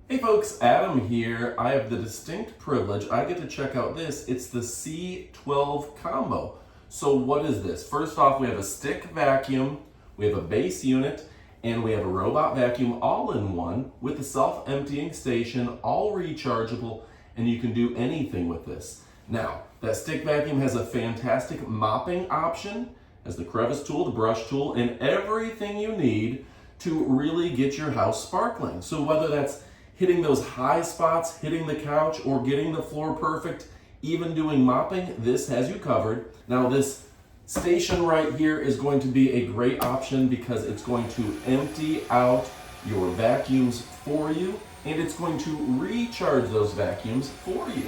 Hey folks, Adam here. I have the distinct privilege, I get to check out this. It's the C12 combo. So what is this? First off, we have a stick vacuum, we have a base unit, and we have a robot vacuum all in one with a self-emptying station, all rechargeable, and you can do anything with this. Now, that stick vacuum has a fantastic mopping option, has the crevice tool, the brush tool, and everything you need to really get your house sparkling. So whether that's hitting those high spots, hitting the couch, or getting the floor perfect, even doing mopping, this has you covered. Now this station right here is going to be a great option because it's going to empty out your vacuums for you, and it's going to recharge those vacuums for you.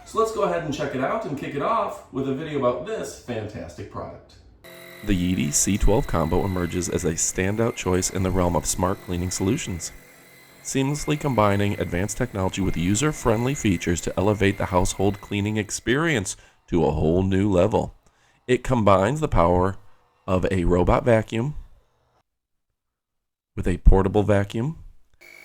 So let's go ahead and check it out and kick it off with a video about this fantastic product. The Yeedi C12 combo emerges as a standout choice in the realm of smart cleaning solutions, seamlessly combining advanced technology with user-friendly features to elevate the household cleaning experience to a whole new level. It combines the power of a robot vacuum with a portable vacuum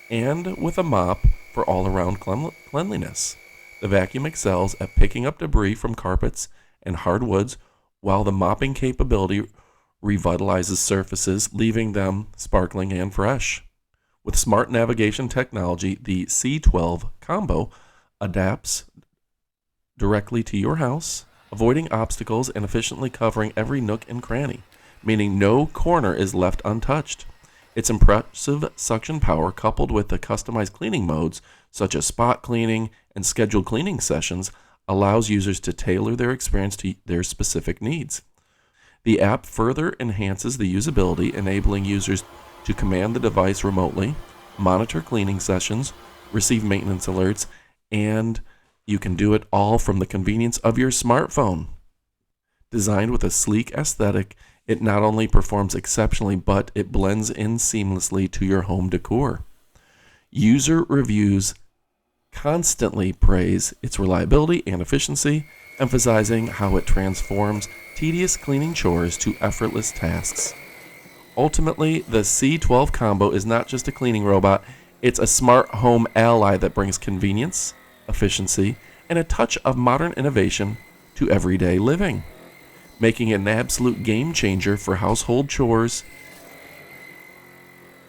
and with a mop for all-around cleanliness. The vacuum excels at picking up debris from carpets and hardwoods, while the mopping capability revitalizes surfaces, leaving them sparkling and fresh. With smart navigation technology, the C12 combo adapts directly to your house, avoiding obstacles and efficiently covering every nook and cranny, meaning no corner is left untouched. Its impressive suction power, coupled with the customized cleaning modes, such as spot cleaning and scheduled cleaning sessions, allows users to tailor their experience to their specific needs. The app further enhances the usability, enabling users to command the device remotely, monitor cleaning sessions, receive maintenance alerts, and you can do it all from the convenience of your smartphone. Designed with a sleek aesthetic, it not only performs exceptionally, but it blends in seamlessly to your home decor. User reviews constantly praise its reliability and efficiency, emphasizing how it transforms tedious cleaning chores to effortless tasks. Ultimately, the C12 combo is not just a cleaning robot, it's a smart home ally that brings convenience, efficiency, and a touch of modern innovation to everyday living, making it an absolute game changer for household chores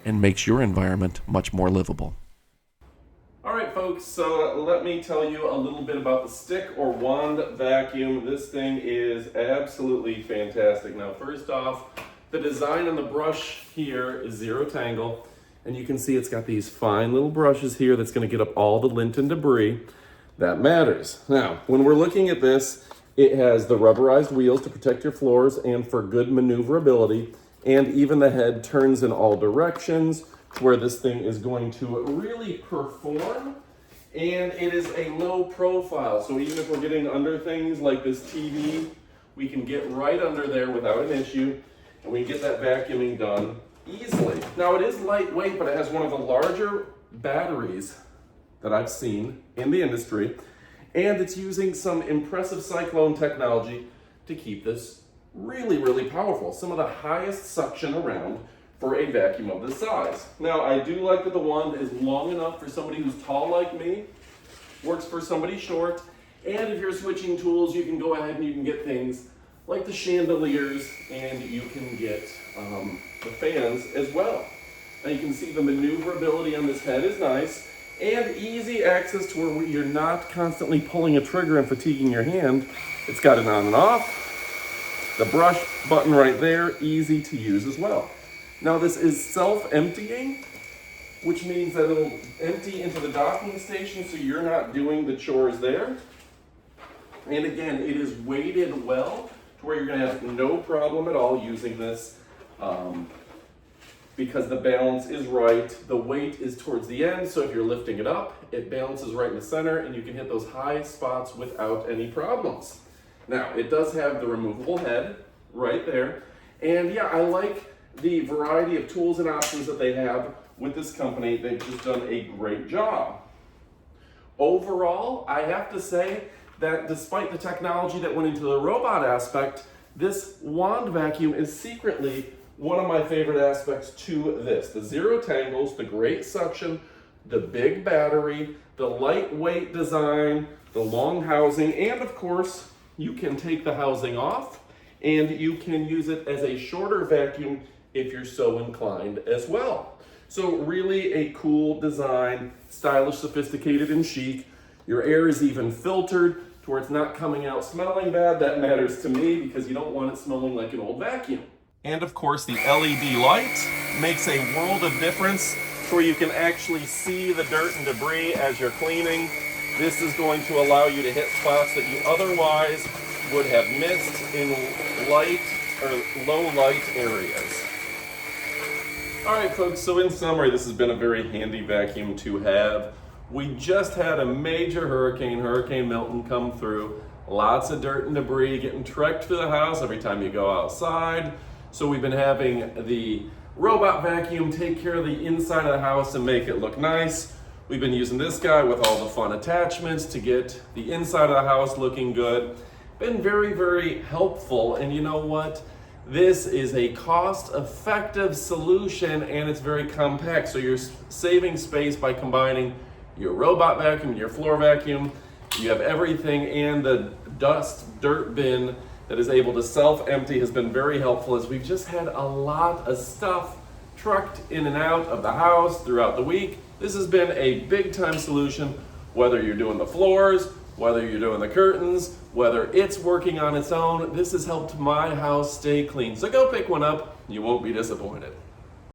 and makes your environment much more livable. All right, folks, so let me tell you a little bit about the stick or wand vacuum. This thing is absolutely fantastic. Now, first off, the design on the brush here is zero tangle, and you can see it's got these fine little brushes here that's going to get up all the lint and debris. That matters. Now, when we're looking at this, it has the rubberized wheels to protect your floors and for good maneuverability, and even the head turns in all directions, where this thing is going to really perform, and it is a low profile, so even if we're getting under things like this TV, we can get right under there without an issue, and we can get that vacuuming done easily. Now, it is lightweight, but it has one of the larger batteries that I've seen in the industry, and it's using some impressive cyclone technology to keep this really, really powerful. Some of the highest suction around for a vacuum of this size. Now, I do like that the wand is long enough for somebody who's tall like me, works for somebody short, and if you're switching tools, you can go ahead and you can get things like the chandeliers, and you can get the fans as well. Now you can see the maneuverability on this head is nice, and easy access to where you're not constantly pulling a trigger and fatiguing your hand. It's got an on and off. The brush button right there, easy to use as well. Now this is self-emptying, which means that it'll empty into the docking station so you're not doing the chores there. And again, it is weighted well to where you're gonna have no problem at all using this because the balance is right. The weight is towards the end, so if you're lifting it up, it balances right in the center and you can hit those high spots without any problems. Now, it does have the removable head right there. And yeah, I like the variety of tools and options that they have with this company. They've just done a great job. Overall, I have to say that despite the technology that went into the robot aspect, this wand vacuum is secretly one of my favorite aspects to this. The zero tangles, the great suction, the big battery, the lightweight design, the long housing, and of course, you can take the housing off and you can use it as a shorter vacuum if you're so inclined as well. So really a cool design, stylish, sophisticated, and chic. Your air is even filtered to where it's not coming out smelling bad. That matters to me because you don't want it smelling like an old vacuum. And of course, the LED light makes a world of difference to where you can actually see the dirt and debris as you're cleaning. This is going to allow you to hit spots that you otherwise would have missed in light or low light areas. All right, folks, so in summary, this has been a very handy vacuum to have. We just had a major hurricane, Hurricane Milton, come through. Lots of dirt and debris getting trekked through the house every time you go outside. So we've been having the robot vacuum take care of the inside of the house and make it look nice. We've been using this guy with all the fun attachments to get the inside of the house looking good. Been very, very helpful, and you know what? This is a cost-effective solution and it's very compact, so you're saving space by combining your robot vacuum and your floor vacuum. You have everything, and the dirt bin that is able to self-empty has been very helpful as we've just had a lot of stuff trucked in and out of the house throughout the week. This has been a big-time solution, whether you're doing the floors, whether you're doing the curtains, whether it's working on its own. This has helped my house stay clean. So go pick one up, you won't be disappointed.